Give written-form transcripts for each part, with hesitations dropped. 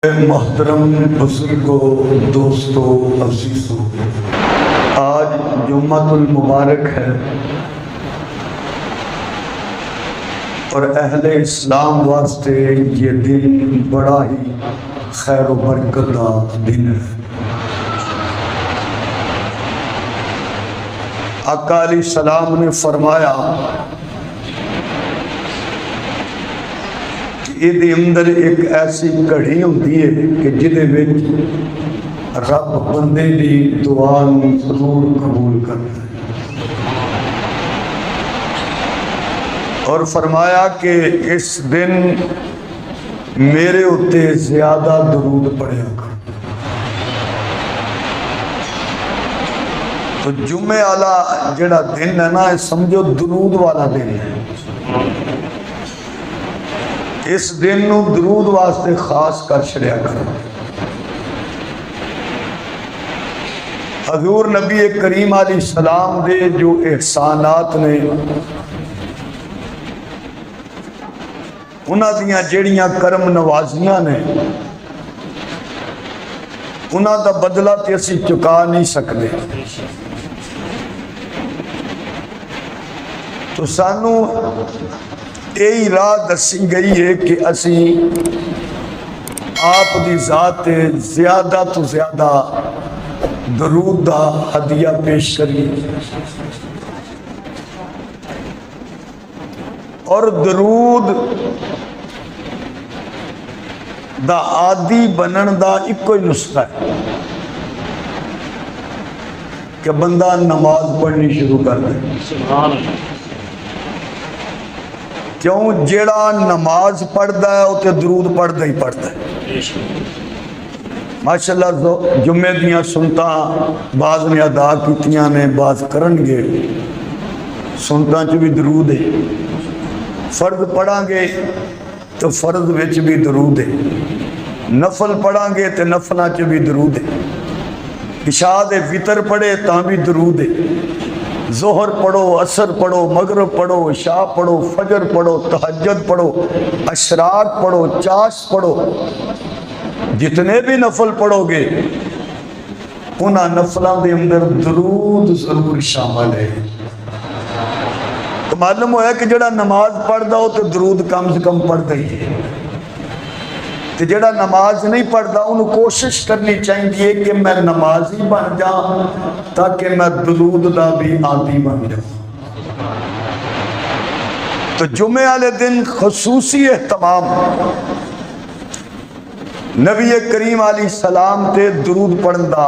محترم بزرگوں، دوستوں، عزیزوں، آج جمعۃ المبارک ہے اور اہل اسلام واسطے یہ دن بڑا ہی خیر و برکت کا دن ہے۔ آقا علیہ السلام نے فرمایا یہ اندر ایک ایسی گھڑی ہوتی ہے کہ جدے وچ رب بندے دی دعا نوں ضرور قبول کرتا ہے، اور فرمایا کہ اس دن میرے اتے زیادہ درود پڑھیا کرو۔ تو جمعے والا جڑا دن ہے نا، سمجھو درود والا دن ہے۔ اس دن نو درود واسطے خاص کر چھڑیا کرو۔ حضور نبی کریم علیہ السلام دے جو احسانات نے، انہاں دیاں جڑیاں کرم نوازیاں نے، انہاں دا بدلہ تے اسی چکا نہیں سکتے۔ تو سانو یہی راہ دسی گئی ہے کہ اسی آپ دی ذات زیادہ تو زیادہ درود دا ہدیہ پیش کریے، اور درود دا عادی بنن دا ایک ہی نسخہ ہے کہ بندہ نماز پڑھنی شروع کر دے۔ سبحان اللہ۔ کیوں؟ جیڑا نماز پڑھدا ہے وہ تے درود پڑھدا ہی پڑھدا ہے۔ ماشاءاللہ جمعے دیاں سنتاں بعض نے ادا کیتیاں نے، بعض کرن گے۔ سنتاں چ بھی درود ہے، فرض پڑھاں گے تو فرض وچ بھی درود ہے، نفل پڑھاں گے تو نفلاں چ بھی درود ہے، عشاء دے وتر پڑھے تاں بھی درود ہے، ظہر پڑھو، عصر پڑھو، مغرب پڑھو، عشاء پڑھو، فجر پڑھو، تہجد پڑھو، اشراق پڑھو، چاش پڑھو، جتنے بھی نفل پڑھو گے انہاں نفلاں دے اندر درود ضرور شامل ہے۔ تو معلوم ہوا کہ جڑا نماز پڑھدا ہو تو درود کم سے کم پڑھدا ہی ہے، تو جڑا نماز نہیں پڑھدا انہوں کوشش کرنی چاہیے کہ میں نمازی بن جاؤں تاکہ میں درود دا بھی عادی بن جاؤں۔ تو جمعے والے دن خصوصی اہتمام نبی کریم علیہ السلام تے درود پڑھن دا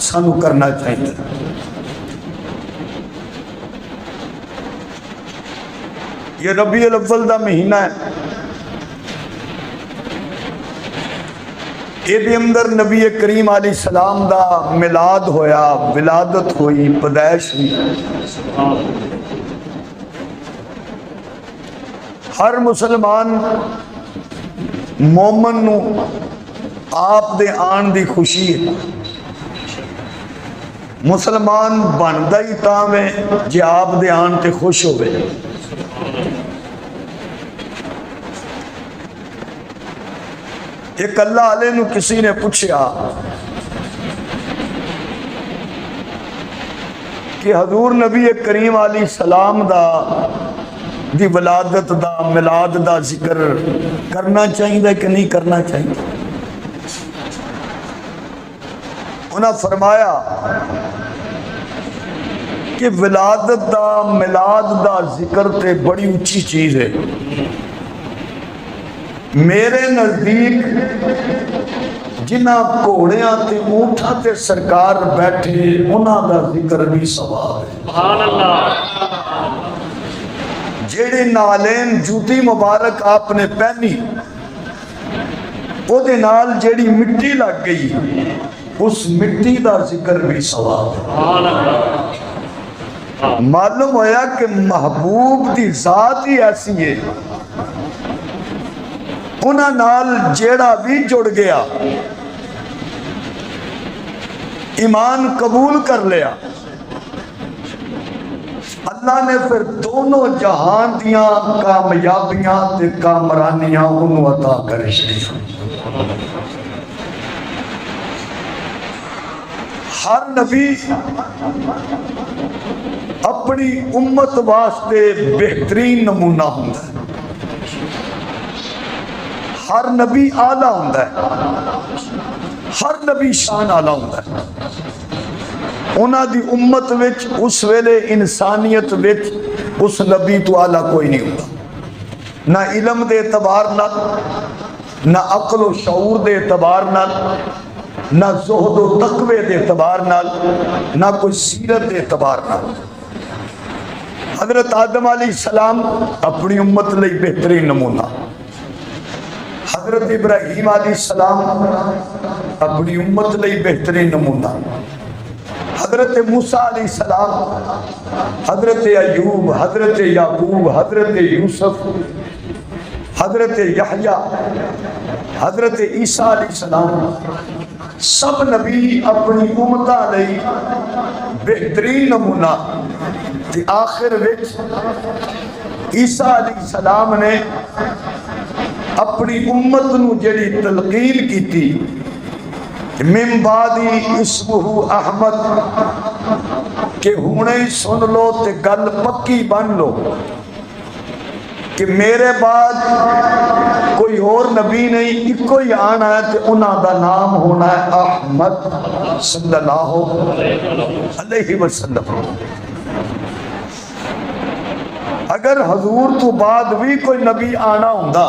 سانو کرنا چاہیے۔ یہ ربیع الاول دا مہینہ ہے، یہ اندر نبی کریم علیہ السلام دا میلاد ہویا، ولادت ہوئی، پیدائش ہوئی۔ ہر مسلمان مومن نو آپ دے آن دی خوشی ہے۔ مسلمان بندا ہی تاں میں جے آپ دے آن تے خوش ہوئے۔ ایک اللہ علیہ نو کسی نے پوچھا کہ حضور نبی کریم علیہ السلام دی ولادت دا میلاد دا ذکر کرنا چاہیے کہ نہیں کرنا چاہیے؟ انہاں فرمایا کہ ولادت دا میلاد دا ذکر تے بڑی اونچی چیز ہے۔ میرے نزدیک جنہ گھوڑیاں تے اونٹاں تے سرکار بیٹھے انہاں دا ذکر بھی ثواب ہے۔ سبحان اللہ۔ جیڑے نالین جوتی مبارک آپ نے پہنی او دے نال جیڑی مٹی لگ گئی اس مٹی دا ذکر بھی ثواب ہے۔ سبحان اللہ۔ معلوم ہویا کہ محبوب دی ذات ہی ایسی ہے، انہاں نال جیڑا بھی جڑ گیا ایمان قبول کر لیا، اللہ نے پھر دونوں جہان دیاں کامیابیاں تے کامرانیاں انہوں عطا کرے۔ ہر نبی اپنی امت واسطے بہترین نمونہ ہوتا ہے. ہر نبی آلہ ہوتا ہے, ہر نبی شان آلہ ہوتا ہے. انہاں دی امت وچ اس ویلے انسانیت وچ اس نبی تو آلہ کوئی نہیں ہوتا, نہ علم دے اعتبار نال, نہ عقل و شعور دے اعتبار نال, نہ زہد و تقوی دے اعتبار نال, نہ کوئی سیرت دے اعتبار نال. حضرت آدم علیہ السلام اپنی امت لئی بہترین نمونہ, حضرت ابراہیم علیہ السلام اپنی امت لئی بہترین نمونہ, حضرت موسیٰ علیہ السلام, حضرت ایوب, حضرت یعقوب, حضرت یوسف, حضرت یحییٰ, حضرت عیسیٰ علیہ السلام, سب نبی اپنی امتہ لئی بہترین نمونہ. تے آخر وچ عیسیٰ علیہ السلام نے اپنی امت نو جڑی تلقین کیتی, من بعدی اسمہ احمد, کہ ہونے سن لو تے گل پکی بن لو کہ میرے بعد کوئی اور نبی نہیں, ایک کوئی آنا ہے تے انہاں دا نام ہونا ہے احمد صلی اللہ علیہ وسلم. اگر حضور تو بعد بھی کوئی نبی آنا ہوندہ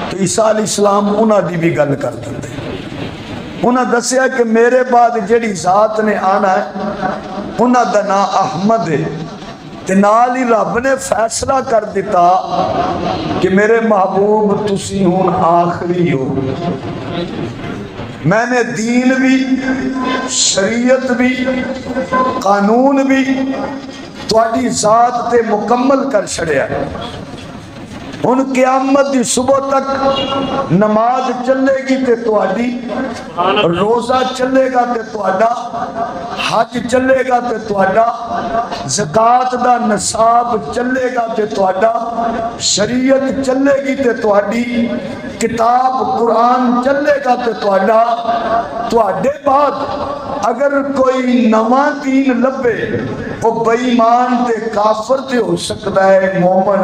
تو عیسیٰ علیہ السلام انہاں دی بھی گل کر دیتے. انہاں دسیا کہ میرے بعد جڑی ذات نے آنا ہے انہاں دا نام احمد ہے, تے نال ہی رب نے فیصلہ کر دیتا کہ میرے محبوب تسی ہون آخری ہو. میں نے دین بھی, شریعت بھی, قانون بھی تواڈی ذات تے مکمل کر چھڑیا. ان قیامت دی صبح تک نماز چلے گی تے تواڈی, روزہ چلے گا تے تواڈا, حج چلے گا تے تواڈا, زکوٰۃ دا نصاب چلے گا تے تواڈا, شریعت چلے گی تے تواڈی, کتاب قرآن چلے گا تے تواڈا. تواڈے بعد اگر کوئی نواں دین لبے وہ بے ایمان تے کافر تے ہو سکتا ہے, مومن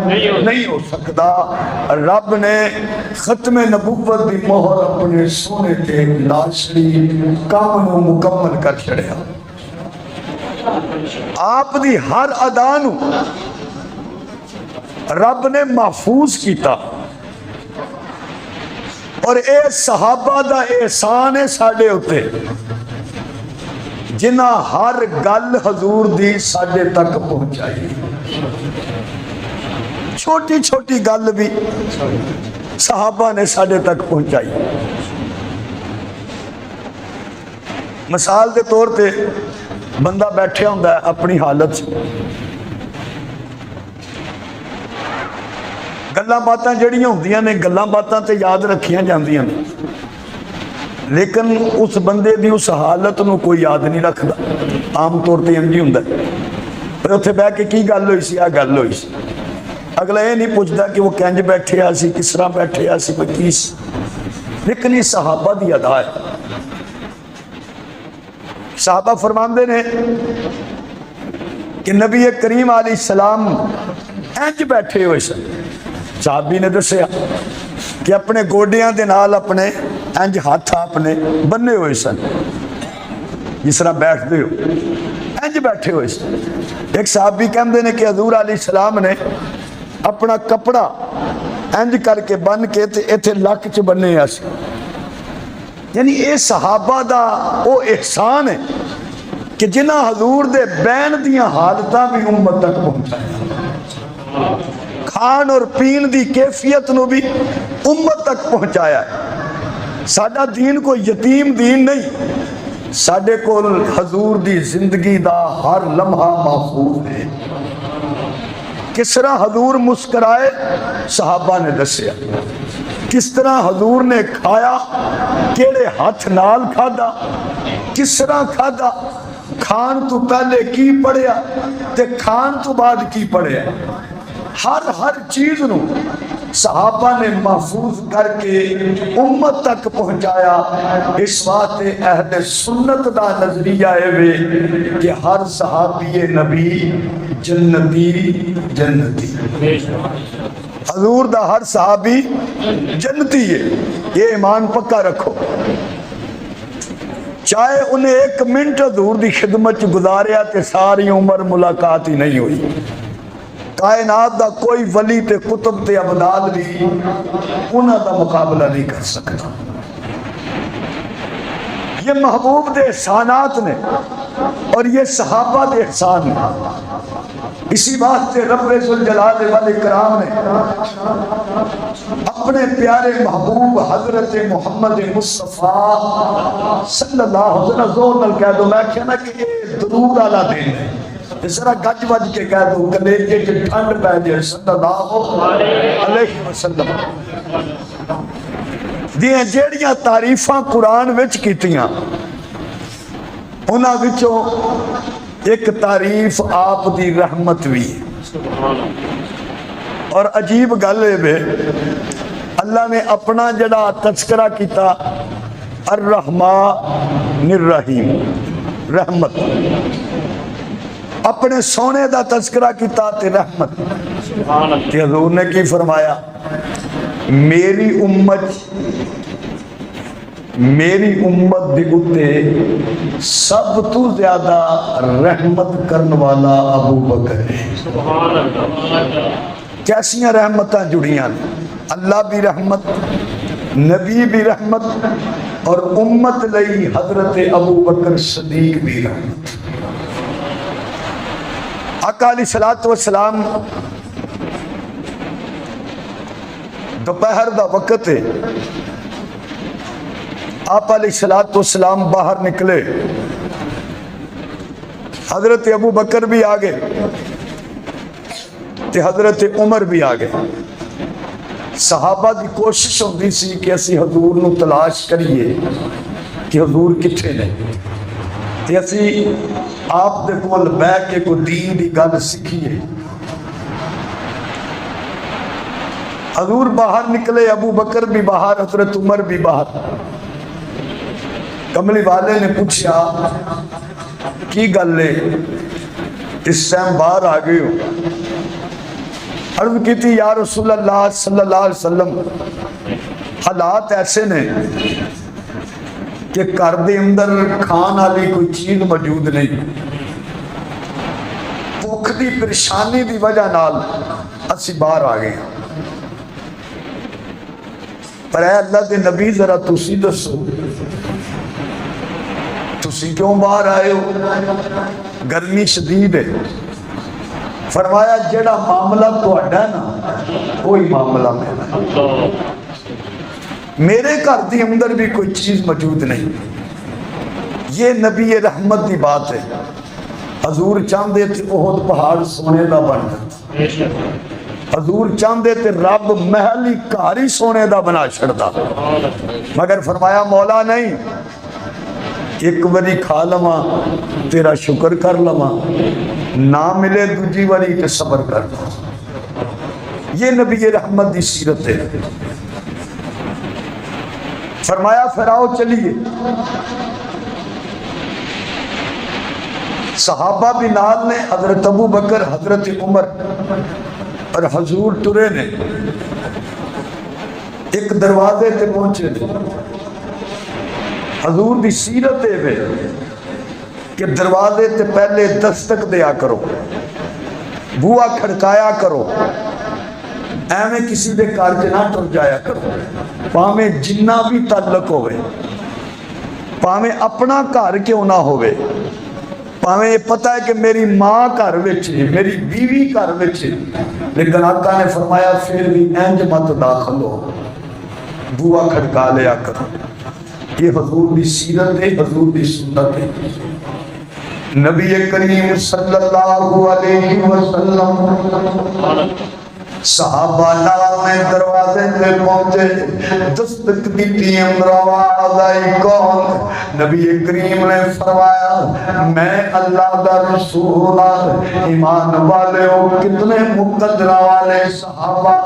نہیں ہو سکتا. رب نے ختم نبوت دی مہر اپنے سونے تے ناشری کام نو مکمل کر چھڑیا. آپ دی ہر ادا نو رب نے محفوظ کیتا, اور اے صحابہ دا احسان ہے ساڈے اتے جنہاں ہر گل حضور دی ساڈے تک پہنچائی. چھوٹی چھوٹی گل بھی صحابہ نے ساڈے تک پہنچائی. مثال دے طور تے بندہ بیٹھے ہوندا ہے اپنی حالت گلاں باتاں جڑیاں ہوندیاں نے, گلاں باتاں تے یاد رکھیاں جاندیاں نے, لیکن اس بندے دی اس حالت نو کوئی یاد نہیں رکھدا. عام طور تے انج ہی ہوندا ہے, پر اتھے بیٹھ کے کی گل ہوئی سی, آ گل ہوئی سی. اگلا یہ نہیں پوچھتا کہ وہ کنج بیٹھے آ سی, کس طرح بیٹھے آ سی, کوئی کیس. لیکن یہ صحابہ دی ادا ہے. صحابہ فرماندے نے کہ نبی کریم علیہ السلام انج بیٹھے ہوئے سن. صحابی نے دسیا کہ اپنے گوڈیاں دے نال اپنے انج ہاتھ اپنے بننے ہوئے سن, جس طرح بیٹھتے ہو انج بیٹھے ہوئے سن. ایک صحابی کہندے نے کہ حضور علیہ السلام نے اپنا کپڑا انج کر کے بن کے تے ایتھے لک چ بننے آ سی. یعنی اے صحابہ دا او احسان ہے کہ جنہاں حضور دے بین دیاں حالتاں بھی امت تک پہنچایا, کھان اور پین دی کیفیت نو بھی امت تک پہنچایا ہے. ساڈا دین کوئی یتیم دین نہیں, ساڈے کول حضور دی زندگی دا ہر لمحہ محفوظ ہے. کس طرح حضور مسکرائے صحابہ نے دسیا, کس طرح حضور نے کھایا, کیڑے ہاتھ نال کھادا, کس طرح کھادا, کھان تو پہلے کی پڑھیا تے کھان تو بعد کی پڑھیا. ہر چیز نو صحابہ نے محفوظ کر کے امت تک پہنچایا۔ اس واسطے اہل سنت دا نظریہ ہے کہ ہر صحابی نبی جنتی جنتی، حضور دا ہر صحابی جنتی ہے، یہ ایمان پکا رکھو۔ چاہے انہیں ایک منٹ حضور دی خدمت گزاریا تے ساری عمر ملاقات ہی نہیں ہوئی، کائنات دا کوئی ولی تے قطب تے ابدال بھی انہاں دا مقابلہ نہیں کر سکتا۔ یہ محبوب دے احسانات نے اور یہ صحابہ دے احسان نے۔ اسی بات سے رب ذوالجلال والاکرام نے اپنے پیارے محبوب حضرت محمد مصطفیٰ صلی اللہ علیہ وسلم، زور نال کہہ دو، میں کہنا کہ یہ درود والا دن ہے، ذرا گج وج کے کہہ دو، کلیجے کی ٹھنڈ پہ جائے، صلی اللہ علیہ وسلم دیاں جیڑیاں تعریفاں قرآن وچ کیتیاں، انہاں وچوں ایک تعریف آپ دی رحمت بھی ہے۔ اور عجیب گل ہے، اللہ نے اپنا جڑا تذکرہ کیتا الرحمن الرحیم، رحمت، اپنے سونے دا تذکرہ کیتا تے رحمت، کہ حضور نے کی فرمایا، میری امت دی اتے سب تو زیادہ رحمت کرن والا ابو بکر ہے۔ کیسیاں رحمتاں جڑیاں، اللہ بھی رحمت، نبی بھی رحمت، اور امت لئی حضرت ابو بکر صدیق بھی رحمت۔ آقا علیہ الصلوۃ والسلام دوپہر دا وقت ہے، آپ علیہ الصلوۃ والسلام باہر نکلے، حضرت ابو بکر بھی آگے تے حضرت عمر بھی آگے۔ صحابہ دی کوشش ہوندی سی کہ اسی حضور نو تلاش کریے کہ حضور کتھے نے، تے اسی آپ دے کول بیٹھ کے کوئی دین دی گل سکھیے۔ حضور باہر نکلے، ابو بکر بھی باہر، حضرت عمر بھی باہر۔ کملی والے نے پوچھا کی گل ہے، اس ٹائم باہر آ گئے ہو؟ عرض کی تھی یا رسول اللہ صلی اللہ علیہ وسلم، حالات ایسے نے کہ گھر دے اندر کھان والی کوئی چیز موجود نہیں، بھوک دی پریشانی دی وجہ نال اسی باہر آ گئے ہیں، پر اے اللہ دے نبی ذرا تسی دسو تسی کیوں باہر آئے ہو؟ گرمی شدید ہے۔ فرمایا جڑا معاملہ تہاڈا ہے نا کوئی معاملہ میرا، میرے گھر دی اندر بھی کوئی چیز موجود نہیں۔ یہ نبی رحمت دی بات ہے۔ حضور چاہندے تھے احد پہاڑ سونے دا بن جاتا، حضور چاہندے تھے رب محل ہی گھر ہی سونے دا بنا چھڑدا، مگر فرمایا مولا نہیں، ایک باری کھا لواں تیرا شکر کر لواں، نہ ملے دوجی باری تے صبر کر لواں۔ یہ نبی رحمت دی سیرت ہے۔ فرمایا پھر آؤ چلیے، صحابہ بھی نال نے، حضرت ابو بکر، حضرت عمر اور حضور ٹرے نے، ایک دروازے تے پہنچے نے۔ حضور دی سیرت ہے کہ دروازے تے پہلے دستک دیا کرو، بوا کھڑکایا کرو، ایویں کسی دے گھر چ نہ ٹر جایا کرو، پاویں جنہ بھی تعلق ہوئے، پاویں اپنا گھر کیوں نہ ہوئے، پاویں یہ پتہ ہے کہ میری ماں گھر وچ ہے، میری بیوی گھر وچ ہے، لیکن آقا نے فرمایا پھر بھی انج مت داخل ہو، بوا کھڑکا لیا کرو۔ یہ حضور دی سیرت ہے، حضور دی سنت ہے۔ نبی کریم صلی اللہ علیہ وسلم صحابہ میں دروازے پہ پہنچے، دستک دیتی اندر آواز آئی، کون؟ نبی کریم نے فرمایا میں اللہ دا رسول ہوں۔ ایمان والے ہو، کتنے مقدرہ والے صحابہ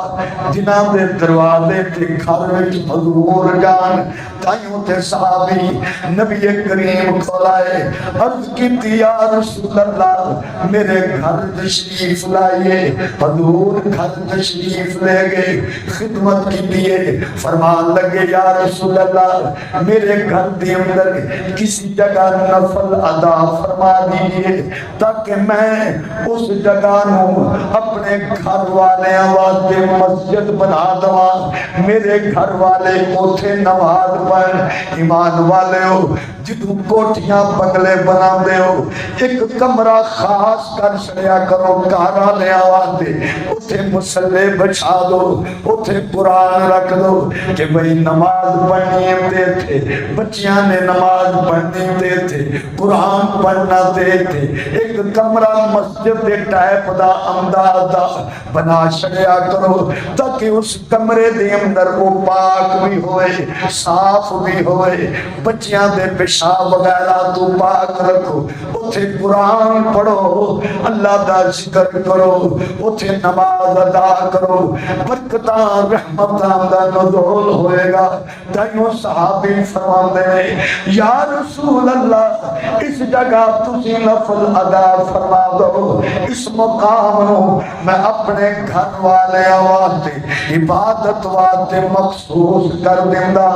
جنہاں دے دروازے تے گھر وچ حضور جان تائیوں تے صحابی نبی کریم کھولائے، عرض کی یا رسول اللہ میرے گھر تشریف لائیے۔ حضور گھر تشریف لے گئے، خدمت کی دیئے، فرمان لگے یا رسول اللہ میرے گھر دے اندر کسی جگہ نفل ادا فرما دیجئے تاکہ میں اس جگہ نو اپنے گھر والے واسطے مسجد بنا دوا، میرے گھر والے اوتھے نماز پڑھ۔ ایمان والے ہو، جدوں کوٹھیاں بنگلے بنا دے ہو، ایک کمرہ خاص کر چھڑیا کرو گھر والے واسطے، اوتھے مصلی بچھا دو، اوتھے قرآن رکھ دو کہ بھئی نماز پڑھنی دے تھے، بچیاں نے نماز پڑھنی دے تھے، قرآن پڑھنا دے تھے، ایک کمرہ مسجد دے ٹائپ دا انداز دا بنا چھڑیا کرو تاکہ اس کمرے دے اندر وہ پاک بھی ہوئے، صاف بھی ہوئے، بچیاں دے پیشاب وغیرہ تو پاک رکھو، اتھے قرآن پڑھو، اللہ دا ذکر کرو، اتھے نماز ادا کرو، برکتاں رحمتاں دا نزول ہوئے گا۔ تائیوں صحابی فرماندے ہیں یا رسول اللہ اس جگہ تسی نفل ادا فرما دو، اس مقام نو میں اپنے گھر والے واسطے عبادت واسطے مخصوص کر دیندہ۔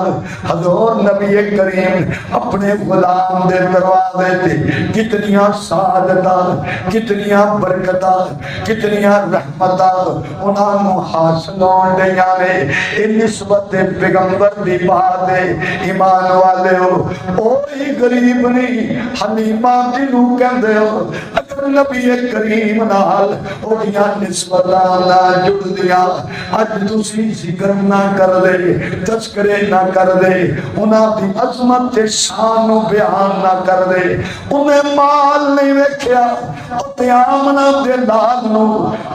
حضور نبی کریم اپنے غلام دے دروازے تے کتنیاں سعادتاں، کتنیاں برکتاں، کتنیاں رحمتاں انہاں نو حاصل ہون دیاں نے۔ اے نسبت پیغمبر دی بات ہے۔ ایمان والے ہو، اوہی غریب نہیں حلیمہ جنوں کہندے ہو، اگر نبی کریم نال اوہیاں نسبتاں نہ جڑ دیا، اج تسی ذکر نہ کر دے، تذکرے نہ کر دے، انہاں دی عظمت تے شان و بیان نہ کر دے، انہیں مال نہیں ویکھیا، تے آمنہ دے لال نو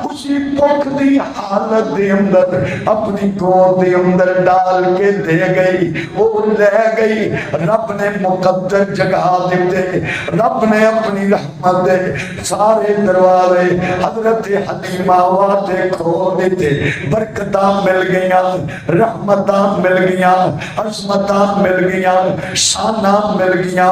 اسی پک دی حالت دے اندر اپنی گود دے اندر ڈال کے دے گئی، وہ لے گئی۔ رب نے مقدر جگہ دیتے، رب نے اپنی رحمت دے سارے دروازے حضرت حلیمہ واتے کھول دیتے، برکتاں مل گئیاں، رحمتاں مل گئیاں، عظمتاں مل گئیاں، شاناں مل گئیاں۔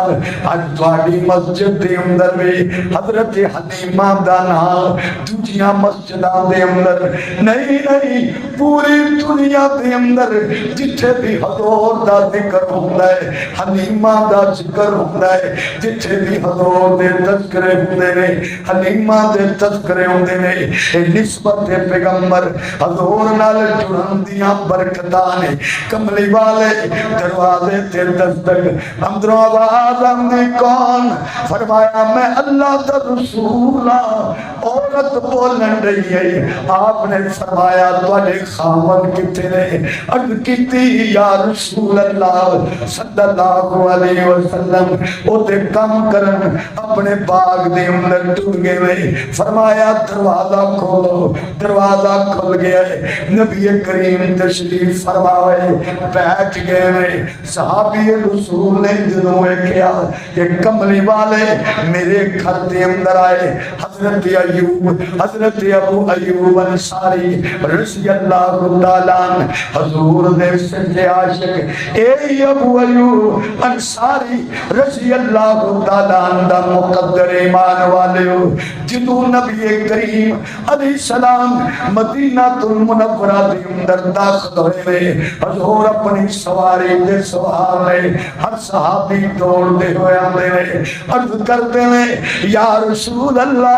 آج تواڈی مسجد دے اندر بھی حضرت حلیمہ دا نام دوجیاں مسجداں دے اندر نہیں، پوری دنیا دے اندر جتھے بھی حضور دا ذکر ہوندا ہے، حلیمہ دا ذکر ہوندا ہے، جتھے بھی حضور دے تذکرے ہوندے نے، حلیمہ دے تذکرے ہوندے نے، اے نسبت پیغمبر حضور نال جڑن دیاں برکتاں نے۔ کملی والے دروازے تے دستک، اندروں آواز آندی کون؟ فرمایا میں اللہ دا رسول ہاں۔ عورت بولن رہی ہے، آپ نے فرمایا تواڈے خاوند کتے نے؟ عرض کیتی یا رسول اللہ صلی اللہ علیہ وسلم او تے کم کرن اپنے باغ دے اندر ٹر گئے۔ فرمایا دروازہ کھولو، دروازہ کھل گیا ہے، نبی کریم تشریف فرمائے بیٹھ گئے۔ صحابی رسول نے جنوں کیا کہ کملی والے میرے گھر دے اندر آئے، حضرت ایوب، حضرت ابو ایوب انصاری رضی اللہ تعالیٰ عنہ، حضور دے سچے عاشق اے ابو ایوب انصاری رضی اللہ تعالیٰ عنہ دا مقدر ایمان والے ہو، جنوں نبی کریم علیہ السلام مدینہ المنورہ دے اندر داخل ہوئے، حضور اپنی سواری دے سوار نے، ہر صحابی دوڑ دے ہوئے آندے نے، عرض کرتے ہیں یا رسول اللہ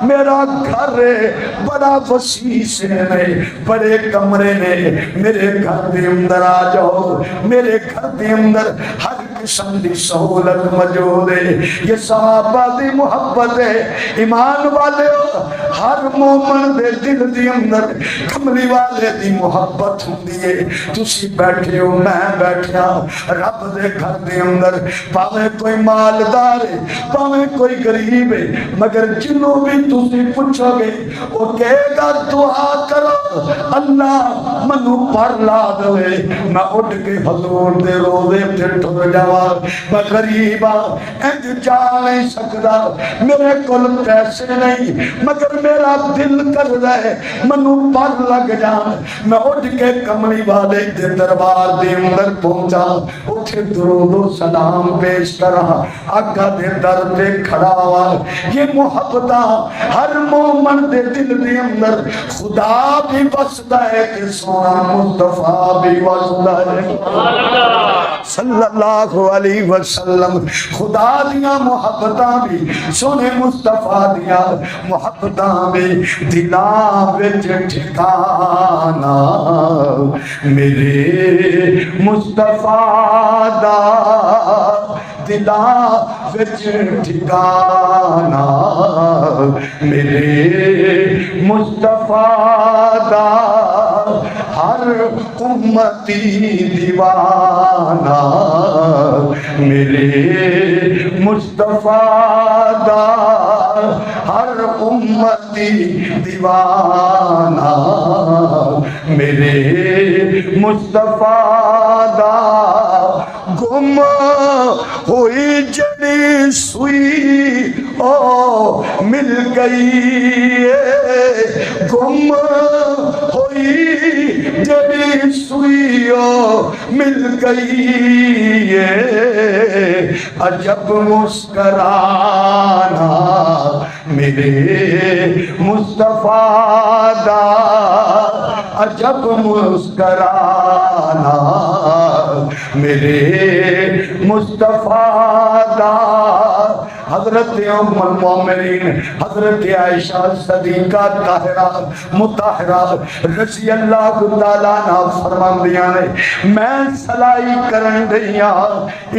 میرا گھر بڑا وسیع سے نے، بڑے کمرے نے، میرے گھر دے اندر آ جاؤ، میرے گھر دے اندر ہر قسم دی سہولت موجود ہے. یہ صحابہ دی محبت ہے. ایمان والے ہر مومن دے دل دی اندر کملی والے دی محبت ہوندی ہے. تسی بیٹھے ہو میں بیٹھیا رب دے گھر دے اندر پاویں کوئی مالدار ہے پاویں کوئی غریب ہے مگر جنوں بھی تسی پوچھو گے وہ کہے گا دعا کرو اللہ منو پر لا دے میں اٹھ کے حضور دے روزے تے ٹر جاواں. میں غریب ہاں انج جا نہیں سکدا میرے کول پیسے نہیں مگر میرا دل کر رہا ہے منو پر لگ جان. میں اٹھ کے کملی والے دے دربار دے اندر پہنچا اٹھے درود و سلام پیش کرا آقا دے در پہ کھڑا ہوا. یہ محبتاں ہر مومن دے دل دے اندر خدا بھی بسدا ہے کہ سونا مصطفیٰ بھی بسدا ہے صلی اللہ علیہ وسلم. خدا دیا محبتاں بھی سونے مصطفیٰ دیا محبتاں بھی دلاں وچ ٹھکانا میرے مصطفیٰ دا دلاں وچ ٹھکانا میرے مصطفیٰ دا ہر امتی دیوانہ میرے مصطفیٰ دا ہر امتی دیوانہ میرے مصطفیٰ دا گم ہوئی جڑی سوئی او مل گئی گم ہوئی جڑی سوئی او مل گئی عجب مسکرانا میرے مصطفیٰ دا عجب مسکرانا میرے مصطفیٰ دا. حضرت ام المومنین حضرت عائشہ صدیقہ طاہرہ مطہرہ رضی اللہ تعالیٰ عنہ فرماندیاں نے میں سلائی کرن دیا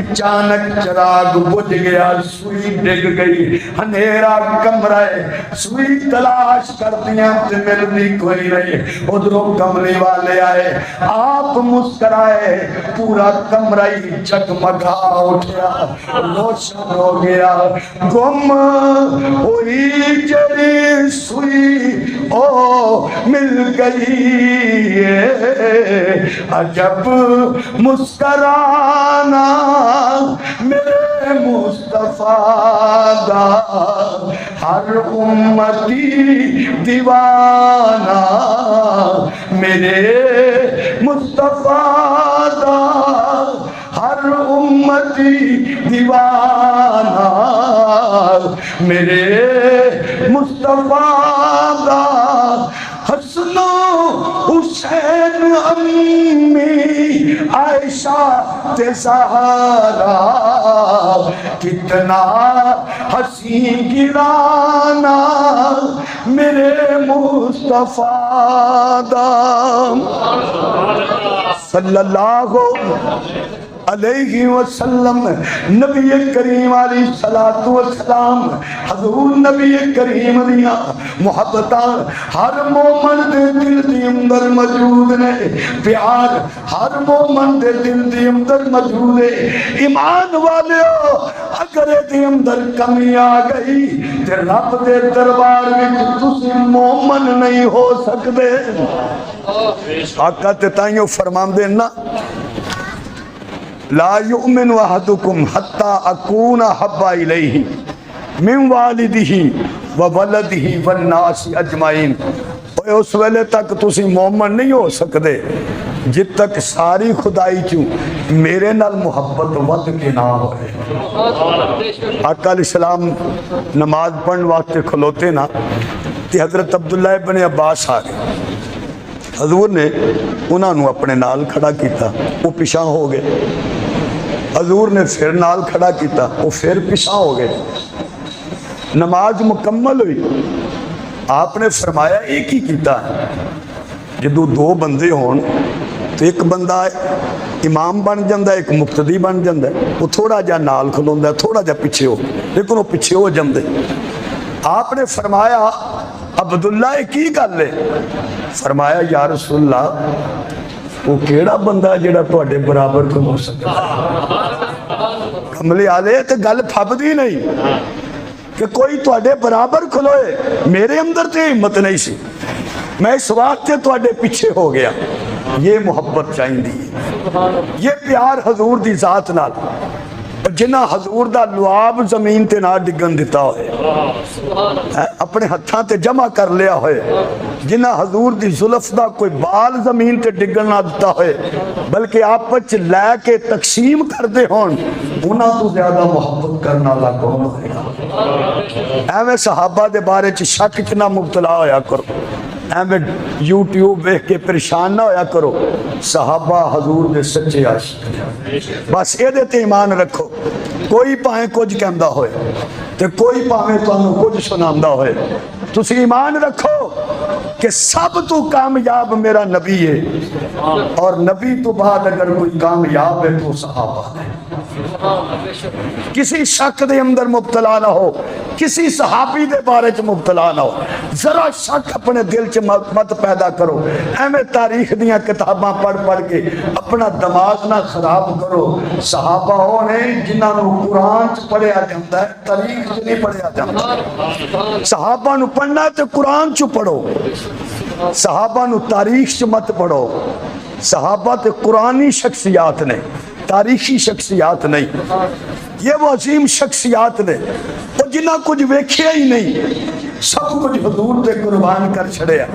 اچانک چراغ بجھ گیا سوئی ڈگ گئی اندھیرا کمرہ سوئی تلاش کردیاں تے ملنی کوئی نہیں. ادھروں کملی والے آئے آپ مسکرائے پورا کمرہ ہی جگمگا اٹھیا روشن ہو گیا. گم ہوئی جڑی سوئی او مل گئی عجب مسکرانا میرے مصطفیٰ دا ہر امتی دیوانہ میرے مصطفیٰ دا ہر امتی دیوانہ میرے مصطفیٰ دا حسن حسین امی عائشہ تے زہرا کتنا حسین گرانا میرے مصطفیٰ دا صلی اللہ علیہ وسلم. نبی کریم علیہ السلام حضور نبی کریم دیا محبتاں ہر مومن دے دل دی اندر موجود نے. پیار ہر مومن دے دل دی اندر موجود ہے. ایمان والے اگر دے اندر کمی آ گئی تے رب دے دربار وچ تسی مومن نہیں ہو سکدے. آقا تے تائیوں فرماندے نا لا یؤمن احدکم حتی اکون حب الیہ من والدہ وولدہ والناس اجمعین. اس ویلے تک تسی مومن نہیں ہو سکتے جب تک ساری خدائی چوں میرے نال محبت ود کے نہ ہوئے. آقا علیہ السلام نماز پڑھن واسطے کھلوتے نا تے حضرت عبداللہ ابن عباس آ گئے. حضور نے انہوں نے اپنے نال کھڑا کیتا وہ پیچھے ہو گئے. حضور نے پھر نال کھڑا کیتا وہ پھر پیچھے ہو گئے. نماز مکمل ہوئی. آپ نے فرمایا ایک ہی کیتا ہے. جدو دو بندے ہون تو ایک بندہ امام بن جاتا ہے، ایک مقتدی بن جاتا ہے، وہ تھوڑا جا نال کھلوندا ہے، تھوڑا جا پیچھے ہو، لیکن وہ پیچھے ہو جاندے۔ آپ نے فرمایا عبداللہ کی گل ہے؟ فرمایا یا رسول اللہ وہ کیڑا بندہ جڑا تواڈے برابر کھلو سکتا ہے؟ کملی والے تے گل پھبدی نہیں کہ کوئی تواڈے برابر کھلوئے، میرے اندر تے ہمت نہیں سی، میں اس واسطے تواڈے پیچھے ہو گیا۔ یہ محبت چاہیے، یہ پیار حضور دی ذات نال، جنہ حضور دا لعاب زمین تے نہ ڈگن دیتا ہوئے، اپنے ہتھاں تے جمع کر لیا ہوئے، جنہ حضور دی زلف دا کوئی بال زمین تے ڈگن نہ دیتا ہوئے، بلکہ آپس لے کے تقسیم کر دے ہون، انہاں تو زیادہ محبت کرنا اللہ کون ہوئے گا؟ ایویں صحابہ دے بارے چ شک چ نہ مبتلا ہویا کرو، ایویں یوٹیوب دیکھ کے پریشان نہ ہویا کرو۔ صحابہ حضور دے سچے عاشق، بس اے دے تے ایمان رکھو۔ کوئی پاہیں کچھ کہندا ہوئے تے کوئی پاہیں تانوں کچھ سناندا ہوئے، تسی ایمان رکھو کہ سب تو کامیاب میرا نبی ہے، اور نبی تو بعد اگر کوئی کامیاب ہے تو صحابہ ہے۔ کسی شک دے اندر مبتلا نہ ہو، کسی صحابی دے بارے چ مبتلا نہ ہو، ذرا شک اپنے دل چ مت پیدا کرو، ایویں تاریخ دیاں کتاباں پڑھ پڑھ کے اپنا دماغ نہ خراب کرو۔ صحابہ وہ نے جنہاں نو قرآن چ پڑھیا جاندا ہے، تاریخ چ نہیں پڑھیا جاندا۔ صحابہ نو پڑھنا تے قرآن چ پڑھو، صحابہ نو تاریخ چ مت پڑھو۔ صحابہ تے قرآنی شخصیات نے، تاریخی شخصیات نہیں، یہ وہ عظیم شخصیات نے وہ جنہ کچھ ویکھیا ہی نہیں، سب کچھ حضور تے قربان کر چھڑیا،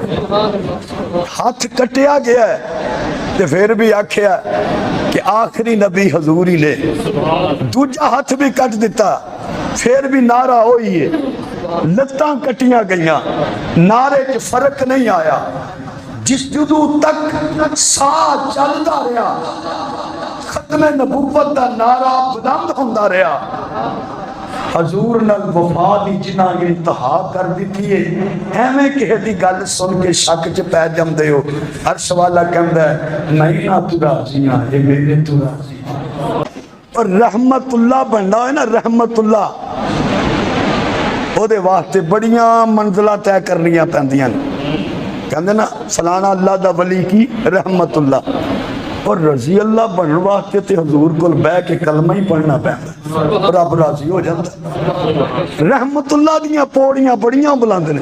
ہاتھ کٹیا گیا ہے تے پھر بھی آکھیا کہ آخری نبی حضور ہی نے، دوجا ہاتھ بھی کٹ دیتا پھر بھی نعرہ ہوئی ہے، لتاں کٹیاں گئیاں، نعرے کے فرق نہیں آیا، جس جدو تک سا چلتا رہا، ختم نبوت دا نعرہ بلند ہوندا رہا، حضور نال وفا دی جنہاں انتہا کر دیتی ہے۔ ایویں کہے دی گل سن کے شک چ پے جاندے ہو، عرش والا کہندا ہے نہیں نہ تو راضی ہاں، اے میرے تو راضی ہاں۔ اور رحمت اللہ بننا ہے نا، رحمت اللہ، او دے واسطے بڑیاں منزلہ طے کرنیاں پیندیاں، کہندے نا فلانا اللہ دا ولی کی رحمت اللہ، اور رضی اللہ بننے واسطے تے حضور کول بہ کے کلمہ ہی پڑھنا پیندا، رب راضی ہو جاتا۔ رحمت اللہ دیاں پوڑیاں بڑیاں بلند نے،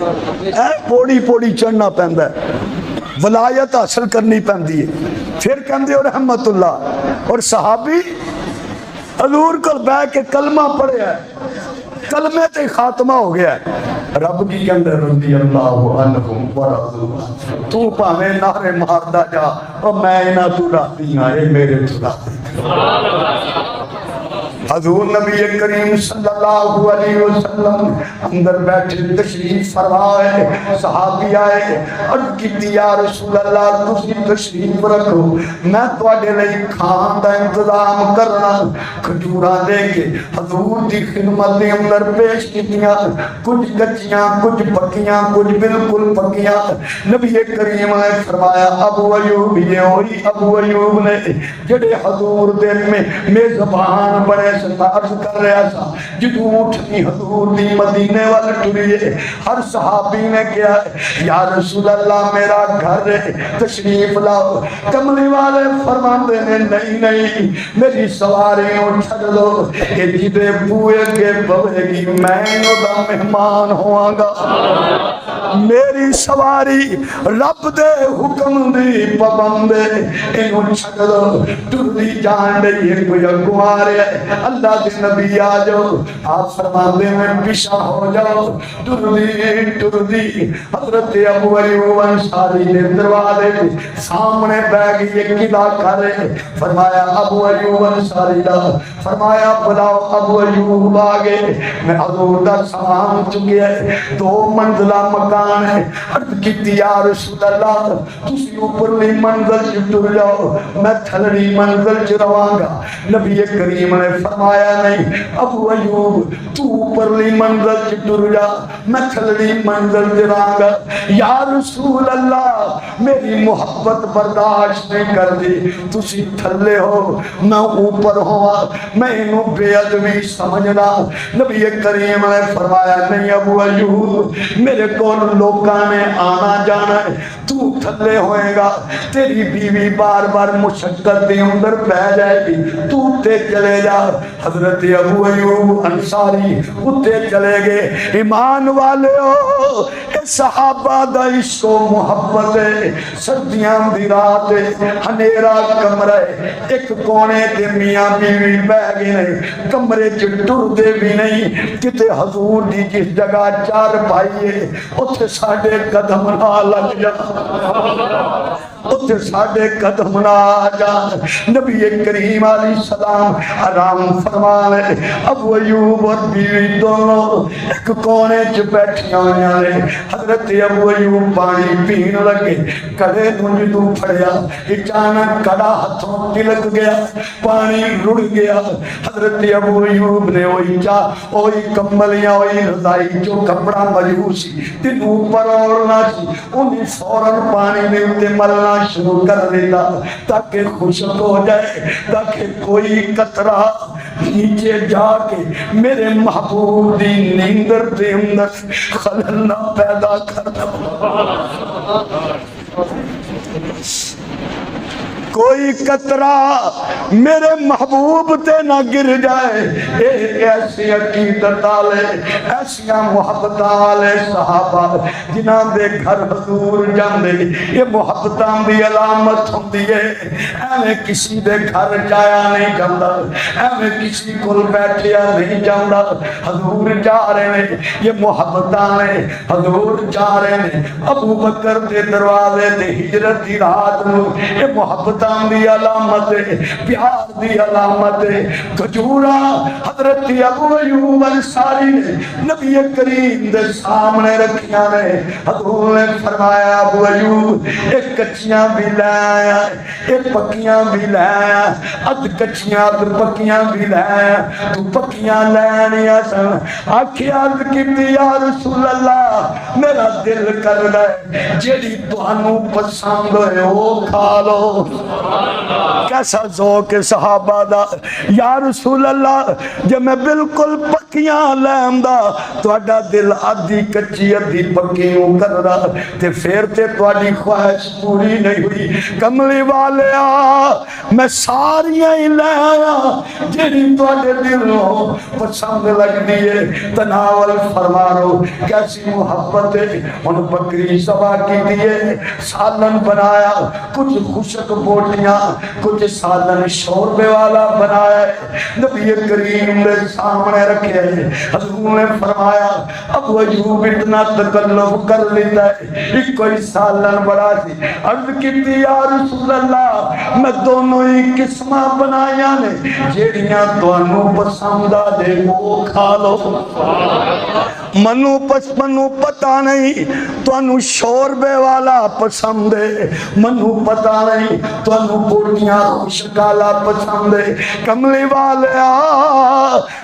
پوڑی پوڑی چڑھنا پیندا ہے، ولایت حاصل کرنی پیندی ہے، پھر کہندے ہو رحمت اللہ۔ اور صحابی حضور کول بہ کے کلمہ پڑھیا ہے، کلمے تے خاتمہ ہو گیا ہے، رب کی کہندے رضی اللہ عنہم ورضوا، تو پاویں نعرے ماردا جا اور میں انہاں تو راضی ہاں، اے میرے تو راضی۔ حضور نبی کریم صلی اللہ علیہ وسلم اندر بیٹھے تشریف فرمائے، صحابی آئے عرض کیتی یا رسول اللہ تسی تشریف رکھو، میں تواڈے لئی کھان دا انتظام کرنا، کھجوراں دے کے حضور دی خدمت دے اندر پیش کیتیاں، کچھ کچیاں کچھ پکیاں کچھ بالکل پکیاں۔ نبی کریم نے فرمایا ابو ایوب، یہ وہی ابو ایوب نے جڑے حضور دے میں زبان بڑے عرض کر رہا تھا، جدو اٹھنی حضور دی مدینے والے ٹریے، ہر صحابی نے کیا یا رسول اللہ میرا گھر ہے تشریف لاؤ، کملی والے فرماندے نے نہیں نہیں میری سواریوں چھڑ دو، کہ جدے بوئے کے بوئے گی میں دا مہمان ہوا گا، میری سواری رب دے حکم دی پابندے، انہوں چھڑ دو، ٹردی جان رہی ہے کوئی اگوارے اللہ دے نبی آ جاؤ، آپ فرماندے میں پیشہ ہو جاؤ، ٹردی حضرت ابو ایوب انصاری نے دروازے سامنے بیٹھ یہ قلعہ کرے، فرمایا ابو ایوب انصاری دا، فرمایا بلاؤ ابو ایوب آگے، میں حضور دا سلام چکے 2 منزلہ مکان مکان ہے. عرض کی یا رسول اللہ تسی اوپرلی منزل چ ٹر جاؤ میں تھلڑی منزل چ رواں گا. نبی کریم نے فرمایا نہیں ابو ایوب تو اوپرلی منزل چ ٹر جا میں تھلڑی منزل چ رہاں گا. یا رسول اللہ میری محبت برداشت نہیں کر دی, تسی تھلے ہو میں اوپر ہوا, میں انہوں بے ادبی سمجھنا. نبی کریم نے فرمایا نہیں ابو ایوب میرے کو لوکاں نے آنا جانا ہے, تو تھلے ہوئے گا, تیری بیوی بار بار مشقت دی اندر بہ جائے گی, تو تے چلے جا. حضرت ابو ایوب انصاری اتے چلے گئے. ایمان والے ہو صحابہ دا عشق و محبت ہے. سردیاں دی رات ہنیرا کمرہ ایک کونے تے میاں بیوی بہ گئے نہیں, کمرے چ ٹر دے بھی نہیں. کتے حضور دی جس جگہ چار پائیے اتھے ساڑھے قدم نہ لگ جا, اتھے ساڑھے قدم نہ جا. نبی کریم علیہ السلام آرام فرمانے. ابو ایوب اور بیوی دونوں ایک کونے چ بیٹھیاں ہوئے. حضرت ابو ایوب پانی پین لگے, کڑے نجدو پھڑیا, اچانک کڑا ہتھوں تلک گیا, پانی رڑ گیا. حضرت ابو ایوب نے وہی کمبلیاں وہی رضائی جو کپڑا مجھوسی تین اوپر اورنا سی انہیں فوراں پانی میں اتے ملنا شروع کر دیتا تاکہ خشک ہو جائے, تاکہ کوئی قطرہ نیچے جا کے میرے محبوب دی نیندر دے اندر خلل نہ پیدا کر دو. کوئی قطرہ میرے محبوب تے نہ گر جائے. ایسی عقیدت والے ایسیاں محبت والے صحابہ جنہاں دے گھر حضور جاندے یہ محبتاں دی علامت ہوندی ہے. ایویں کسی دے گھر جایا نہیں جاندا, ایویں کسی کول بیٹھیا نہیں جاندا. حضور جا رہے ہیں یہ محبتاں نے, حضور جا رہے ہیں ابو بکر دے دروازے تے ہجرت دی رات نو یہ محبت دی علامت ہے, پیار دی علامت ہے. کھجورا حضرت ابو ایوب انصاری نے نبی کریم دے سامنے رکھیاں نے. حضور نے فرمایا ابو ایوب ایک کچیاں بھی لے آیا, ایک پکیاں بھی لے آیا, اد کچیاں اد پکیاں بھی لے آیا, تو پکیاں لینیاں سن. آکھی عرض کی یا رسول اللہ میرا دل کر رہا ہے جیڑی تانوں پسند ہے وہ کھا لو. کیسا ذوق صحابہ دا. یا رسول اللہ جب میں بالکل پکیاں لیندہ توڑا دل آدھی کچی آدھی پکیوں کر رہا تے پھر تے توڑی خواہش پوری نہیں ہوئی. کملی والے میں ساریاں ہی لے آیا جیڑی توڑے دلوں پسند لگ دیئے تناول فرما رو. کیسی محبت ہے. ان بکری سبا کی دیئے, سالن بنایا, کچھ خشک بوٹیاں, کچھ سالن شوربے والا بنایا ہے, نبی کریم نے سامنے رکھے ہیں. حضور نے فرمایا ابو ایوب اتنا تکلف کر لیتا ہے, ایک کوئی سالن بڑا سی. عرض کی یا رسول اللہ میں دونوں ہی قسمہ بنایا نے, جیڑیاں دوانوں پسند دے وہ کھا لو. منو پتا نہیں توانوں شوربے والا پسند ہے, منو پتا نہیں توانوں بوٹیاں خوشکالا پسند ہے. کملی والے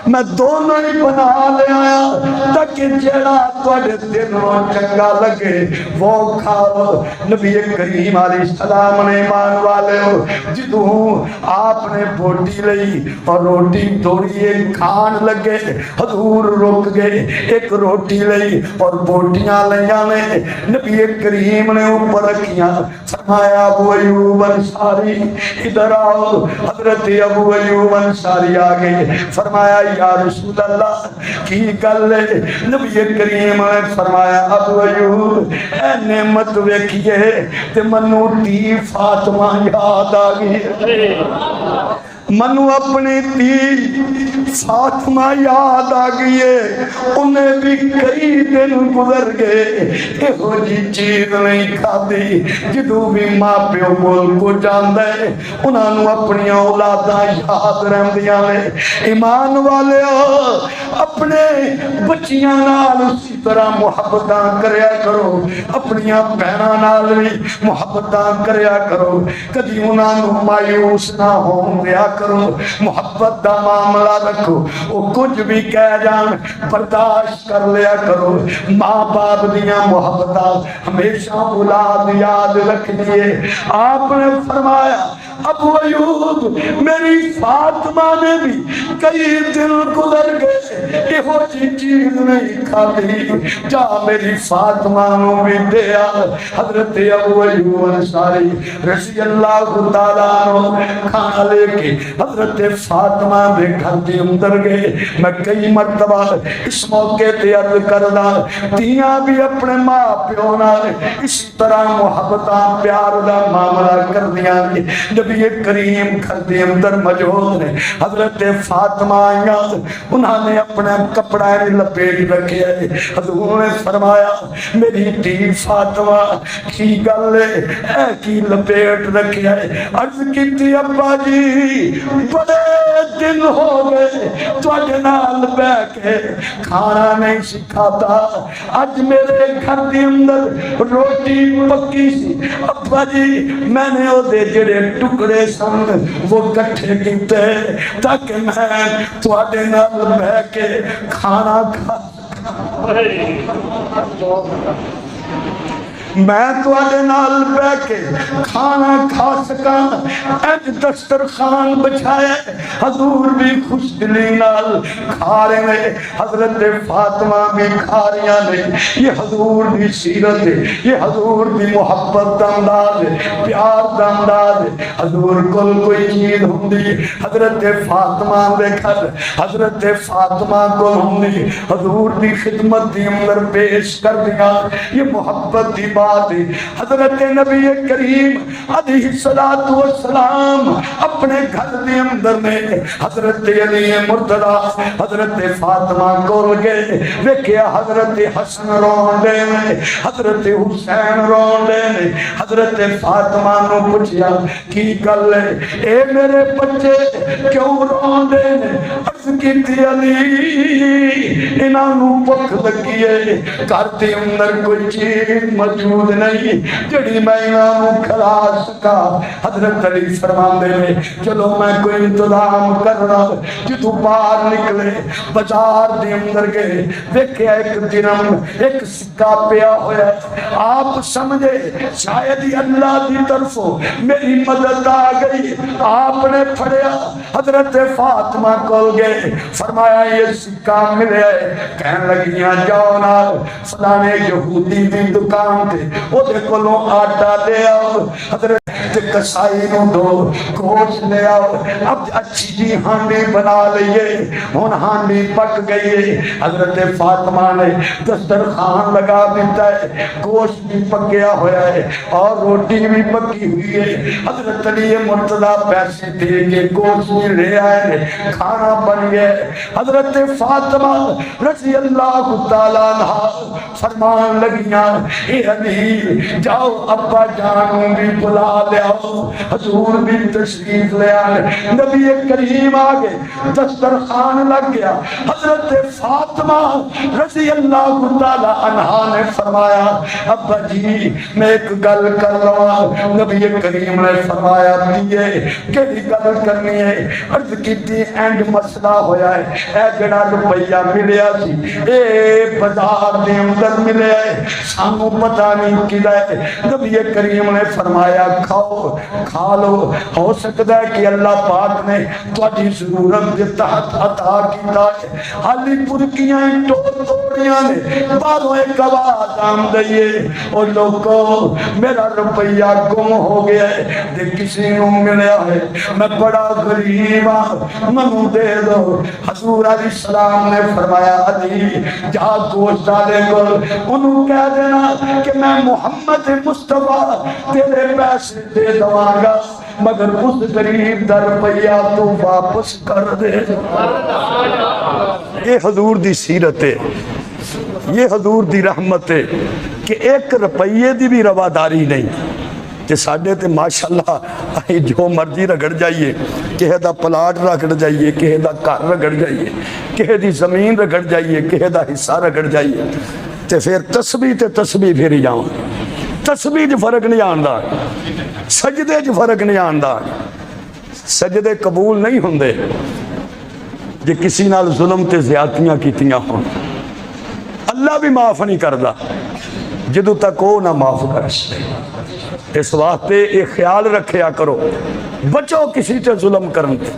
میں دونوں ہی بنا لے آیا تاکہ جڑا توڑے دلوں چنگا لگے وہ کھاؤ. نبی کریم علیہ السلام نے ایمان والے ہو جدوں آپ نے بوٹی لئی اور روٹی دوڑیے کھان لگے, حضور رک گئے, ایک روٹی لئی اور بوٹیاں لیاں نے. نبی کریم نے اوپر رکھیاں, فرمایا ابو ایوب انصاری ادھر آؤ. حضرت ابو ایوب انصاری آگئے, فرمایا یا رسول اللہ کی گل ہے. نبی کریم نے فرمایا ابو ایوب اے نعمت ویکھیے تے منو تی فاطمہ یاد آگئی. منو اپنی تی فاطمہ یاد آ گئی ہے، انہیں بھی کئی دن گزر گئے، ایہو جی چیز نہیں کھادی جدو بھی ماں پیو بول کو جاندے انہاں نو اپنی اولاداں یاد رہندیاں نے۔ ایمان والے اپنے بچیاں نال اسی طرح محبتاں کریا کرو، اپنی بہناں نال بھی محبتاں کریا کرو، کدی انہاں نو مایوس نہ ہون دیا کرو، محبت دا معاملہ رکھو، وہ کچھ بھی کہہ جان برداشت کر لیا کرو۔ ماں باپ دیاں محبتاں ہمیشہ اولاد یاد رکھ دیے۔ آپ نے فرمایا ابو ایوب میری فاطمہ نے بھی کئی دن گزر گئے، ایہو جی چیز نہیں کھادی، جا میری فاطمہ نو بھی دیا۔ حضرت ابو ایوب انصاری رضی اللہ تعالیٰ عنہ کھانا لے کے حضرت فاطمہ دے گھر دے اندر گئے۔ میں کئی مرتبہ اس موقع تے عرض کردا تیاں بھی اپنے ماں پیو نال اس طرح محبتاں پیار دا معاملہ کر دیاں۔ نبی کریم گھر دے اندر موجود نے، حضرت فاطمہ آئیاں، انہوں نے اپنے کپڑا لپیٹ رکھے، حضور نے فرمایا میری دھی فاطمہ کی گل ہے کی لپیٹ رکھے؟ عرض کی تھی ابا جی بڑے دن ہو گئے تواڈے نال بیٹھ کے کھانا نہیں سکھاتا، اج میرے گھر دے اندر روٹی پکی سی، ابا جی میں نے او دے جڑے ٹکڑے سن وہ کٹھے کیتے تاکہ میں تواڈے نال بیٹھ کے کھانا کھا میں تواڈے نال بیٹھ کے کھانا کھا سکاں۔ اج دسترخوان بچھایا، حضور بھی خوش دلی نال کھا رہے ہیں، حضرت فاطمہ بھی کھا رہی ہیں۔ یہ حضور دی سیرت ہے، یہ حضور دی محبت دا انداز ہے، پیار دا انداز ہے۔ حضور کل کوئی چیز ہوندی حضرت فاطمہ دے گھر، حضرت فاطمہ کو ہوندی حضور دی خدمت دی اندر پیش کر دیا۔ یہ محبت دی بات ہے۔ حضرت نبی کریم علیہ السلام اپنے گھر دے اندر میں حضرت علی مرتضی حضرت فاطمہ کول گئے، ویکھیا حضرت حسن رون دے نے، حضرت حسین رون دے نے۔ حضرت فاطمہ نو پوچھیا کی گل ہے اے میرے بچے کیوں رون دے نے؟ عرض کیتی علی انہاں نو بھوک لگی ہے، گھر دے اندر کوئی چیز موجود نہیں جڑی میں انہوں کھلا سکا۔ حضرت علی فرماندے میں چلو میں کوئی انتظام کر رہا۔ جدو باہر نکلے بازار دے اندر گئے، دیکھیا ایک درم ایک سکہ پیا ہویا ہے۔ آپ سمجھے شاید ہی اللہ دی طرفوں میری مدد آ گئی، آپ نے پھڑیا حضرت فاطمہ کول گئے، فرمایا یہ سکہ ملے ہے، کہنے لگیاں جاؤ نا فلانے یہودی دی دکان تے او دے کولوں آٹا لے آؤ، حضرت کسائی نو دو گوشت لے آؤ، اب اچھی جی ہانڈی بنا لئیے۔ ہن ہانڈی پک گئی ہے، حضرت فاطمہ نے دسترخوان لگا دیتا ہے، گوشت بھی پکیا ہوا ہے اور روٹی بھی پکی ہوئی ہے۔ حضرت علی مرتضی پیسے دے کے گوشت بھی لے آئے، کھانا بن گیا۔ حضرت فاطمہ رضی اللہ تعالیٰ عنہ فرمان لگیاں اے علی جاؤ ابا جانوں بھی بلا لے آؤ۔ حضور بھی تشریف لے آئے، نبی کریم آگے دسترخوان لگ گیا۔ حضرت فاطمہ رضی اللہ تعالیٰ عنہ نے فرمایا ابا جی میں ایک گل کر رہا۔ نبی کریم نے فرمایا دیئے کیڑی گل کرنی ہے؟ عرض کیتی اینڈ مسئلہ ہویا ہے، اے جڑا روپیہ ملیا سی اے بازار دے اندر ملیا ہے، سانو پتہ نہیں کدا ہے۔ نبی کریم نے فرمایا کھاؤ کھا لو، ہو سکتا ہے کہ اللہ پاک نے تواڈی ضرورت دے تحت عطا کیتا ہے۔ حالی پرکیاں توڑ توڑ پہ نے باہروں ایک آواز آم دئیے اور لوگوں میرا روپیہ گم ہو گیا ہے دے کسی نوں ملیا ہے میں بڑا غریب ہاں منو دے دو حضور علیہ السلام نے فرمایا علی جا گوشت ڈالے کو انہوں کہہ دینا کہ میں محمد مصطفیٰ تیرے پیسے دے دواں گا مگر اس غریب دا روپیہ تو واپس کر دے۔ یہ حضور دی سیرت ہے، یہ حضور دی رحمت ہے کہ ایک روپیے دی بھی رواداری نہیں کہ ساڑھے تے ماشاءاللہ جو مرضی رگڑ جائیے کہے دا پلاٹ رگڑ جائیے کہے دا کار رگڑ جائیے کہے دی زمین رگڑ جائیے کہے دا حصہ رگڑ جائیے تے پھر تسبیح تے تسبیح پھیری جاؤں تسبیح جو فرق نہیں آندہ سجدے جو فرق نہیں آندہ سجدے قبول نہیں ہوندے جے کسی نال ظلم تے زیادتیاں کیتیاں ہوں اللہ بھی معاف نہیں کردہ جدو تک وہ نہ معاف کر سکے۔ اس واسطے ایک خیال رکھیا کرو بچو کسی تے ظلم کرن تے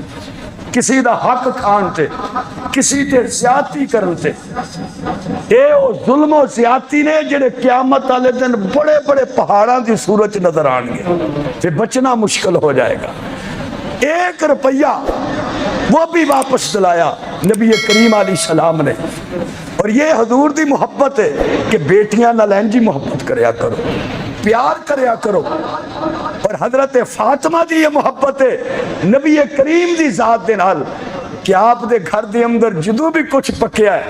کسی دا حق کھان تے کسی تے زیادتی کرن تے اے او ظلم و زیادتی نے جڑے قیامت والے دن بڑے بڑے پہاڑاں دی صورت نظر آن گے پھر بچنا مشکل ہو جائے گا۔ 1 روپیہ وہ بھی واپس دلایا نبی کریم علیہ السلام نے، اور یہ حضور دی محبت ہے کہ بیٹیاں نہ لینجی محبت کریا کرو پیار کریا کرو، اور حضرت فاطمہ دی یہ محبت ہے نبی کریم دی ذات دے نال کہ آپ دے گھر دے اندر جدو بھی کچھ پکیا ہے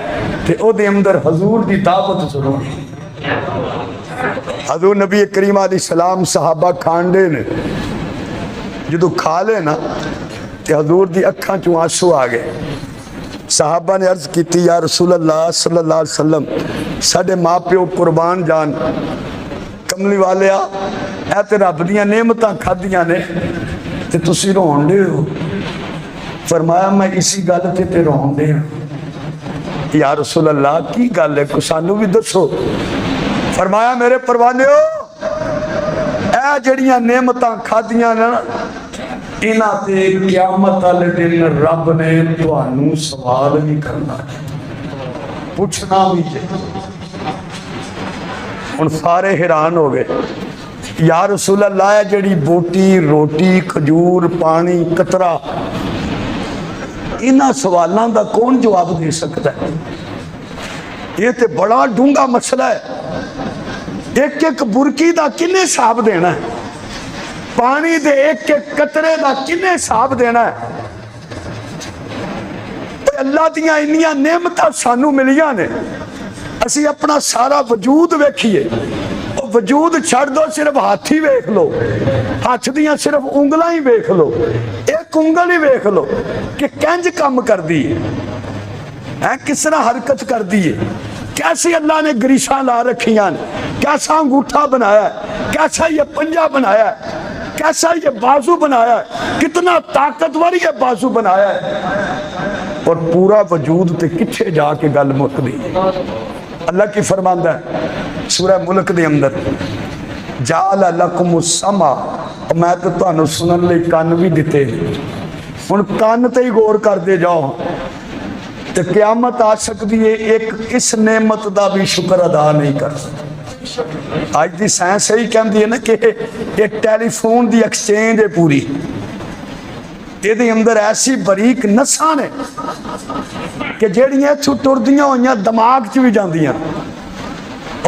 تے او دے اندر حضور دی دعوت ضرور ہے۔ حضور نبی کریم علیہ السلام صحابہ کھانڈے نے جدو کھا لے نا تے حضور دی اکھاں چوں آنسو آگئے۔ صحابہ نے عرض کی تھی یا رسول اللہ صلی اللہ علیہ وسلم ساڑھے ماں پیو قربان جان کملی والے اے تے رب دیاں نعمتاں کھادیاں نے تے تسی رون دے ہو۔ فرمایا میں اسی گل تے رون دے ہوں۔ یا رسول اللہ کی گل ہے کچھ سانو بھی دسو۔ فرمایا میرے پروانے ہو اے جڑیاں نعمتاں کھادیاں نا انہاں تے قیامت والے دن رب نے تانوں سوال بھی کرنا پوچھنا بھی ہے۔ ان سارے حیران ہو گئے یا رسول اللہ جڑی بوٹی روٹی کھجور پانی قطرہ انہاں سوالاں دا کون جواب دے سکتا ہے؟ یہ تے بڑا ڈونگا مسئلہ ہے۔ ایک ایک برکی دا کنے حساب دینا ہے؟ پانی دے ایک ایک قطرے دا کنے حساب دینا ہے؟ اللہ دیاں انیاں نعمتاں سانو ملیاں نے اسی اپنا سارا وجود ویکھیے وجود چھڑ دو صرف ہاتھ ہی ویکھ لو ہاتھ دیاں صرف انگلاں ہی ویکھ لو ایک انگل ہی ویکھ لو کہ کنج کم کر دیئے کس طرح حرکت کر دیئے کیسے اللہ نے گریشاں لا رکھیاں کیسا انگوٹھا بنایا ہے کیسا یہ پنجہ بنایا ہے کیسا یہ بازو بنایا ہے کتنا طاقتور یہ بازو بنایا ہے اور پورا وجود تے کچھے جا کے گل مک دی۔ اللہ کی فرماندہ ہے سورہ ملک دے اندر جعل لکم السمع اور میں تو تانوں سنن لئی کان بھی دیتے ان کان تے ہی غور کر دے جاؤ تو قیامت آ سکتی ہے ایک اس نعمت دا بھی شکر ادا نہیں کر سکتا۔ آج دی سائنس ہی کہم دی ہے نا کہ ایک ٹیلی فون دی ایکسچینج ہے پوری یہ دی اندر ایسی باریک نساں نے کہ جیڑیاں چھٹور دیاں ہوئیاں دماغ چ بھی جاندیاں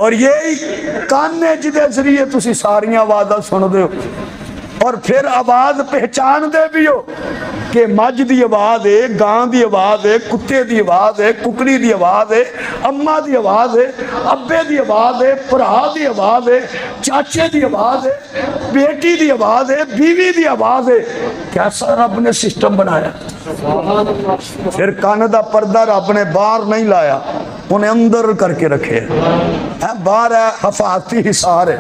اور یہی کان نے جدے ذریعے تسی ساریاں آوازاں سن دے ہو اور پھر آواز پہچان دے بھی ہو کہ مجھ دی آواز ہے گاں دی آواز ہے کتے دی آواز ہے ککڑی دی آواز ہے اماں دی آواز ہے ابے دی آواز ہے پرا دی آواز ہے چاچے دی آواز ہے بیٹی دی آواز ہے بیوی دی آواز ہے کیسا رب نے سسٹم بنایا۔ پھر کان دا پردہ رب نے باہر نہیں لایا انہیں اندر کر کے رکھے باہر ہے حفاظتی حصار ہے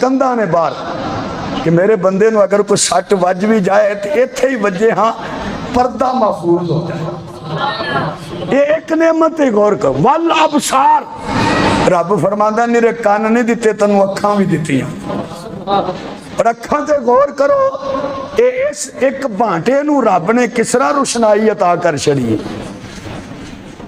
کندھا نے باہر کہ میرے بندے نو اگر کوئی سٹ وج بھی جائے تو ایتھے ہی وجے ہاں پردہ محفوظ ہو جائے۔ یہ ایک نعمت ہے غور کر والابصار رب فرماندہ میرے کان نہیں دیتے تنو اکھاں بھی دیتی ہیں اور اکھاں تے غور کرو اس ایک بانٹے نو رب نے کس طرح روشنائی عطا کر چھڑی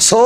100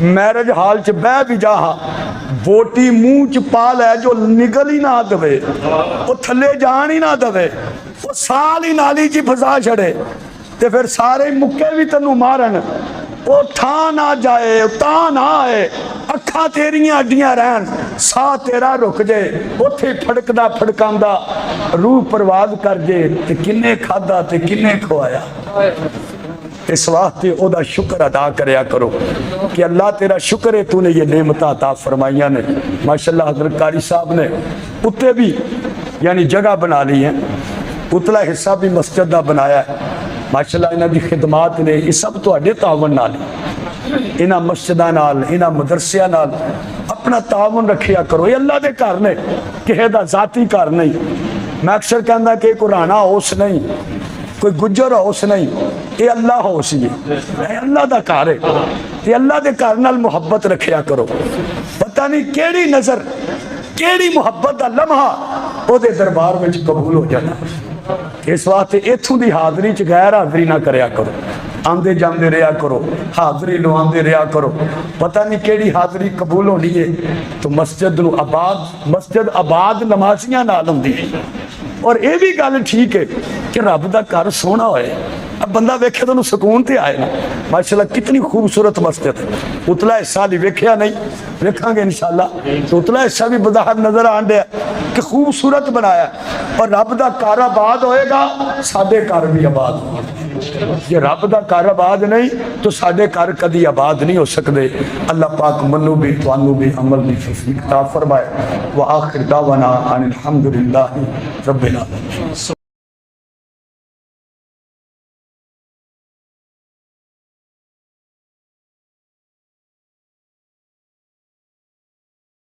میرج حال چ بہ بھی جا بوٹی منہ چ پا لے جو نگل ہی نہ دے وہ تھلے جان ہی نہ دے وہ سال ہی نالی چ پھسا چھڑے تے پھر سارے مکے بھی تینوں مارن وہ تھا نہ جائے تا نہ آئے اکھاں تیریاں اڈیاں رہن سا تیرا رک جائے اتھے پھڑکدا پھڑکاندا روح پرواز کر جائے تے کنے کھادا تے کنے کھوایا اس واسطے او دا شکر ادا کریا کرو کہ اللہ تیرا شکر ہے تو نے یہ نعمت عطا فرمائیاں نے ماشاءاللہ حضرت قاری صاحب نے اتے بھی یعنی جگہ بنا لی ہے اتلا حصہ بھی مسجد دا بنایا ہے ماشاءاللہ انہاں دی خدمات نے یہ سب تواڈے تعاون نال انہاں مسجداں نال انہاں مدرسیاں نال اپنا تعاون رکھیا کرو یہ اللہ دے گھر نے کہے دا ذاتی گھر نہیں میں اکثر کہندا کہ کوئی رانا ہوس نہیں کوئی گجر ہوس نہیں یہ اللہ ہوس یہ اللہ دا گھر ہے یہ اللہ دے گھر نال محبت رکھیا کرو پتہ نہیں کیڑی نظر کیڑی محبت دا لمحہ او دے دربار میں قبول ہو جانا اس واسطے ایتھوں دی حاضری چ غیر حاضری نہ کریا کرو آندے جاندے رہیا کرو حاضری لو آندے رہیا کرو پتہ نہیں کیڑی حاضری قبول ہونی ہے تو مسجد آباد نمازیاں نال ہوندی ہے اور یہ بھی گل ٹھیک ہے کہ رب دا گھر سونا ہوئے اب بندہ ویکھے تو سکون تے آئے نا ماشاءاللہ کتنی خوبصورت مسجد ہے اتلا حصہ بھی ویکھیا نہیں ویکھاں گے انشاءاللہ تو اتلا حصہ بھی بظاہر نظر آن دیا کہ خوبصورت بنایا اور رب دا گھر آباد ہوئے گا سادے گھر بھی آباد ہوگا یہ رب دا گھر آباد نہیں تو سادے گھر کدی آباد نہیں ہو سکتے اللہ پاک منو بھی توانو بھی عمل بھی توفیق عطا فرمائے وآخر دعوانا ان الحمدللہ رب العالمین